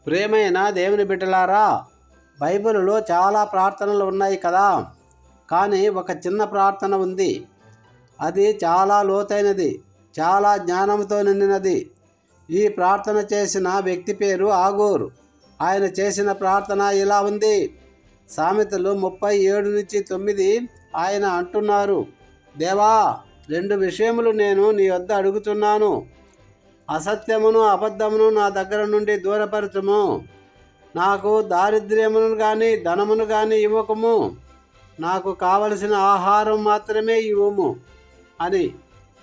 ప్రియమైన దేవుని బిడ్డలారా, బైబిలులో చాలా ప్రార్థనలు ఉన్నాయి కదా. కానీ ఒక చిన్న ప్రార్థన ఉంది. అది చాలా లోతైనది, చాలా జ్ఞానంతో నిండినది. ఈ ప్రార్థన చేసిన వ్యక్తి పేరు ఆగూరు. ఆయన చేసిన ప్రార్థన ఇలా ఉంది. సామెతలు 37:9 ఆయన అంటున్నారు, దేవా, 2 విషయములు నేను నీ వద్ద అడుగుతున్నాను. అసత్యమును అబద్ధమును నా దగ్గర నుండి దూరపరచుము. నాకు దారిద్ర్యమును కానీ ధనమును కానీ ఇవ్వకము. నాకు కావలసిన ఆహారం మాత్రమే ఇవ్వము అని.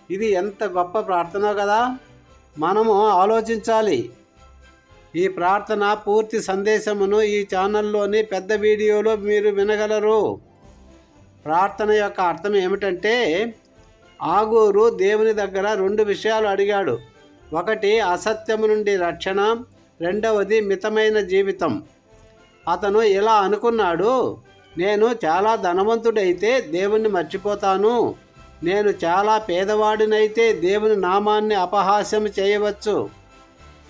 ఇది ఎంత గొప్ప ప్రార్థన కదా. మనము ఆలోచించాలి. ఈ ప్రార్థన పూర్తి సందేశమును ఈ ఛానల్లోని పెద్ద వీడియోలో మీరు వినగలరు. ప్రార్థన యొక్క అర్థం ఏమిటంటే, ఆగూరు దేవుని దగ్గర 2 విషయాలు అడిగాడు. ఒకటి అసత్యము నుండి రక్షణ, రెండవది మితమైన జీవితం. అతను ఇలా అనుకున్నాడు, నేను చాలా ధనవంతుడైతే దేవుణ్ణి మర్చిపోతాను, నేను చాలా పేదవాడినైతే దేవుని నామాన్ని అపహాస్యం చేయవచ్చు.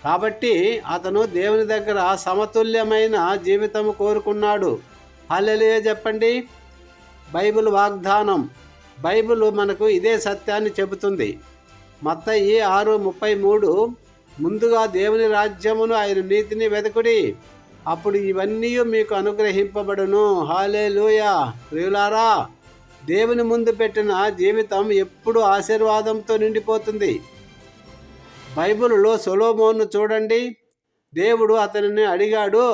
కాబట్టి అతను దేవుని దగ్గర సమతుల్యమైన జీవితం కోరుకున్నాడు. హల్లెలూయా చెప్పండి. బైబిల్ వాగ్దానం. బైబిల్ మనకు ఇదే సత్యాన్ని చెబుతుంది. మత్తయి 6:33 ముందుగా దేవుని రాజ్యమును ఆయన నీతిని వెదకుడి, అప్పుడు ఇవన్నీ మీకు అనుగ్రహింపబడును. హల్లెలూయా. ప్రియులారా, దేవుని ముందు పెట్టిన జీవితం ఎప్పుడు ఆశీర్వాదంతో నిండిపోతుంది. బైబిలులో సొలొమోను చూడండి. దేవుడు అతనిని అడిగాడు,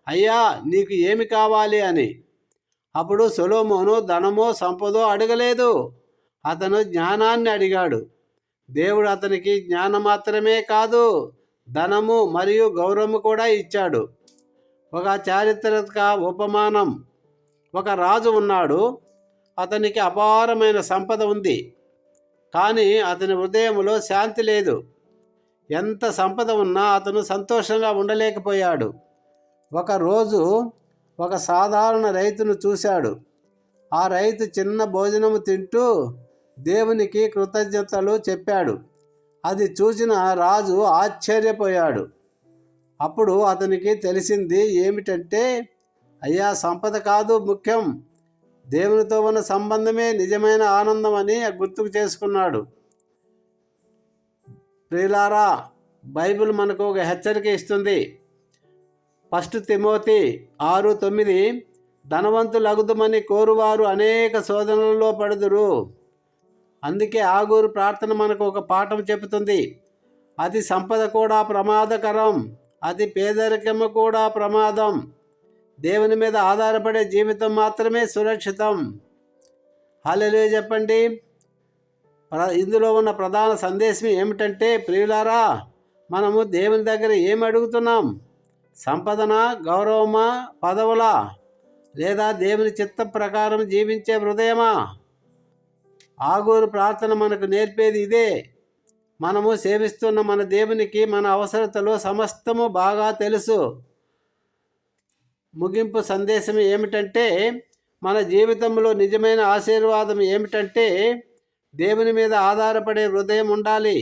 అయ్యా, నీకు ఏమి కావాలి అని. అప్పుడు సొలొమోను ధనమో సంపదో అడగలేదు, అతను జ్ఞానాన్ని అడిగాడు. దేవుడు అతనికి జ్ఞానం మాత్రమే కాదు, ధనము మరియు గౌరవము కూడా ఇచ్చాడు. ఒక చారిత్రక ఉపమానం. ఒక రాజు ఉన్నాడు. అతనికి అపారమైన సంపద ఉంది, కానీ అతని హృదయంలో శాంతి లేదు. ఎంత సంపద ఉన్నా అతను సంతోషంగా ఉండలేకపోయాడు. ఒకరోజు ఒక సాధారణ రైతును చూశాడు. ఆ రైతు చిన్న భోజనము తింటూ దేవునికి కృతజ్ఞతలు చెప్పాడు. అది చూసిన రాజు ఆశ్చర్యపోయాడు. అప్పుడు అతనికి తెలిసింది ఏమిటంటే, అయ్యా, సంపద కాదు ముఖ్యం, దేవునితో ఉన్న సంబంధమే నిజమైన ఆనందం అని గుర్తుకు చేసుకున్నాడు. ప్రియులారా, బైబిల్ మనకు ఒక హెచ్చరిక ఇస్తుంది. 1 తిమోతి 6:9 ధనవంతులగుదమని కోరువారు అనేక శోధనలలో పడుదురు. అందుకే ఆగూరు ప్రార్థన మనకు ఒక పాఠం చెబుతుంది. అతి సంపద కూడా ప్రమాదకరం, అతి పేదరికము కూడా ప్రమాదం. దేవుని మీద ఆధారపడే జీవితం మాత్రమే సురక్షితం. హల్లెలూయా చెప్పండి. ఇందులో ఉన్న ప్రధాన సందేశం ఏమిటంటే, ప్రియులారా, మనము దేవుని దగ్గర ఏమి అడుగుతున్నాం? సంపదనా, గౌరవమా, పదవులా, లేదా దేవుని చిత్తం ప్రకారం జీవించే హృదయమా? ఆగూరు ప్రార్థన మనకు నేర్పేది ఇదే. మనము సేవిస్తున్న మన దేవునికి మన అవసరతలు సమస్తము బాగా తెలుసు. ముగింపు సందేశం ఏమిటంటే, మన జీవితంలో నిజమైన ఆశీర్వాదం ఏమిటంటే, దేవుని మీద ఆధారపడే హృదయం ఉండాలి.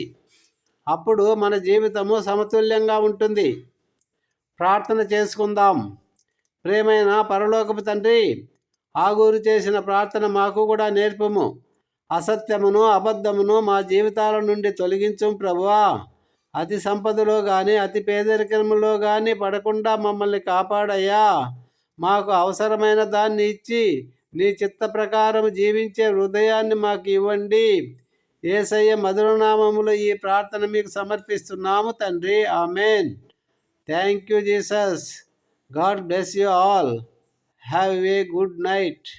అప్పుడు మన జీవితము సమతుల్యంగా ఉంటుంది. ప్రార్థన చేసుకుందాం. ప్రియమైన పరలోకపు తండ్రి, ఆగూరు చేసిన ప్రార్థన మాకు కూడా నేర్పము. అసత్యమును అబద్ధమును మా జీవితాల నుండి తొలగించు ప్రభువా. అతి సంపదలో కానీ అతి పేదరికములో కానీ పడకుండా మమ్మల్ని కాపాడయ్యా. మాకు అవసరమైన దాన్ని ఇచ్చి నీ చిత్త ప్రకారం జీవించే హృదయాన్ని మాకు ఇవ్వండి. యేసయ్య మధురనామములో ఈ ప్రార్థన మీకు సమర్పిస్తున్నాము తండ్రి. Amen. Thank you Jesus. God bless you all. Have a good night.